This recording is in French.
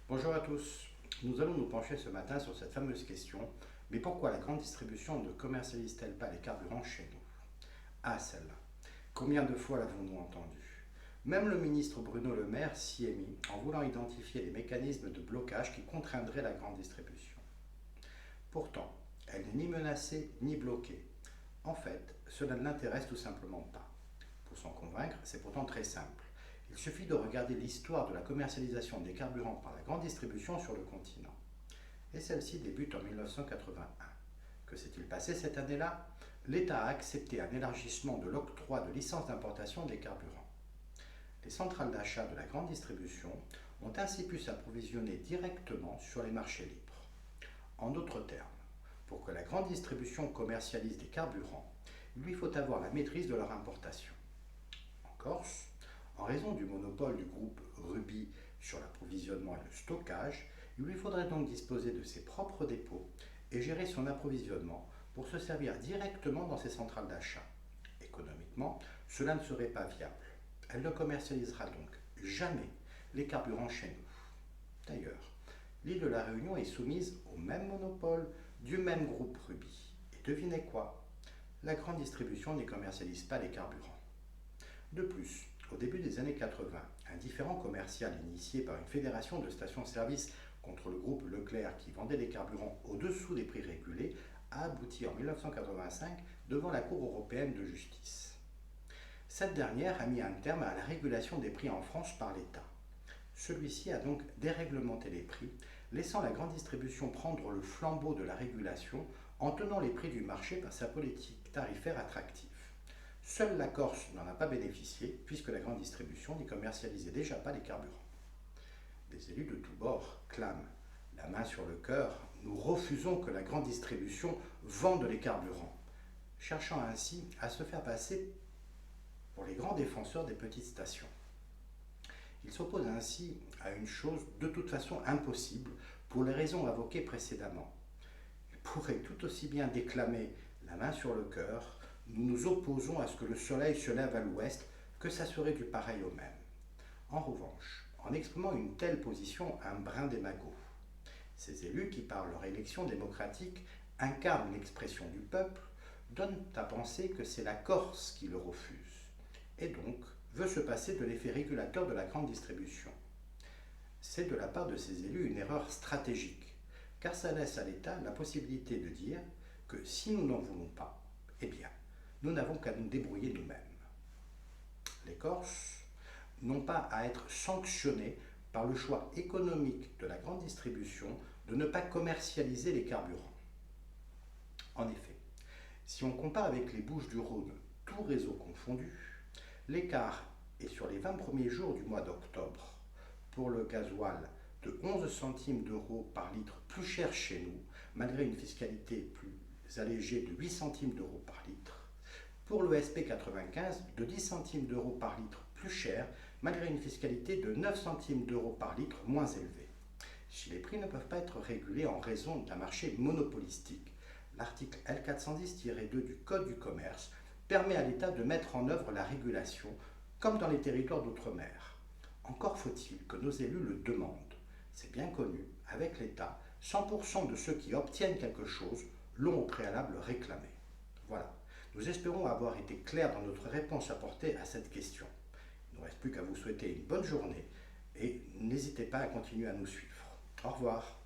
Bonjour à tous. Nous allons nous pencher ce matin sur cette fameuse question, mais pourquoi la grande distribution ne commercialise-t-elle pas les carburants chez nous? Ah, celle-là. Combien de fois l'avons-nous entendue? Même le ministre Bruno Le Maire s'y est mis en voulant identifier les mécanismes de blocage qui contraindraient la grande distribution. Pourtant, elle n'est ni menacée ni bloquée. En fait, cela ne l'intéresse tout simplement pas. Pour s'en convaincre, c'est pourtant très simple. Il suffit de regarder l'histoire de la commercialisation des carburants par la grande distribution sur le continent. Et celle-ci débute en 1981. Que s'est-il passé cette année-là? L'État a accepté un élargissement de l'octroi de licences d'importation des carburants. Les centrales d'achat de la grande distribution ont ainsi pu s'approvisionner directement sur les marchés libres. En d'autres termes, pour que la grande distribution commercialise des carburants, il lui faut avoir la maîtrise de leur importation. En Corse, en raison du monopole du groupe Ruby sur l'approvisionnement et le stockage, il lui faudrait donc disposer de ses propres dépôts et gérer son approvisionnement pour se servir directement dans ses centrales d'achat. Économiquement, cela ne serait pas viable. Elle ne commercialisera donc jamais les carburants chez nous. D'ailleurs, l'île de la Réunion est soumise au même monopole du même groupe Ruby. Et devinez quoi? La grande distribution ne commercialise pas les carburants. De plus, au début des années 80, un différend commercial initié par une fédération de stations-service contre le groupe Leclerc qui vendait des carburants au-dessous des prix régulés a abouti en 1985 devant la Cour européenne de justice. Cette dernière a mis un terme à la régulation des prix en France par l'État. Celui-ci a donc déréglementé les prix, laissant la grande distribution prendre le flambeau de la régulation en tenant les prix du marché par sa politique tarifaire attractive. Seule la Corse n'en a pas bénéficié, puisque la grande distribution n'y commercialisait déjà pas les carburants. Des élus de tous bords clament, la main sur le cœur, nous refusons que la grande distribution vende les carburants, cherchant ainsi à se faire passer pour les grands défenseurs des petites stations. Ils s'opposent ainsi à une chose de toute façon impossible pour les raisons invoquées précédemment. Ils pourraient tout aussi bien déclamer la main sur le cœur, nous nous opposons à ce que le soleil se lève à l'ouest, que ça serait du pareil au même. En revanche, en exprimant une telle position, un brin démago. Ces élus qui, par leur élection démocratique, incarnent l'expression du peuple, donnent à penser que c'est la Corse qui le refuse, et donc veut se passer de l'effet régulateur de la grande distribution. C'est de la part de ces élus une erreur stratégique, car ça laisse à l'État la possibilité de dire que si nous n'en voulons pas, eh bien, nous n'avons qu'à nous débrouiller nous-mêmes. Les Corses n'ont pas à être sanctionnés par le choix économique de la grande distribution de ne pas commercialiser les carburants. En effet, si on compare avec les Bouches-du-Rhône, tout réseau confondu, l'écart est sur les 20 premiers jours du mois d'octobre. Pour le gasoil, de 11 centimes d'euros par litre plus cher chez nous, malgré une fiscalité plus allégée de 8 centimes d'euros par litre. Pour le SP95, de 10 centimes d'euros par litre plus cher, malgré une fiscalité de 9 centimes d'euros par litre moins élevée. Si les prix ne peuvent pas être régulés en raison d'un marché monopolistique, l'article L410-2 du Code du commerce permet à l'État de mettre en œuvre la régulation, comme dans les territoires d'outre-mer. Encore faut-il que nos élus le demandent. C'est bien connu, avec l'État, 100% de ceux qui obtiennent quelque chose l'ont au préalable réclamé. Voilà. Nous espérons avoir été clairs dans notre réponse apportée à cette question. Il ne reste plus qu'à vous souhaiter une bonne journée et n'hésitez pas à continuer à nous suivre. Au revoir.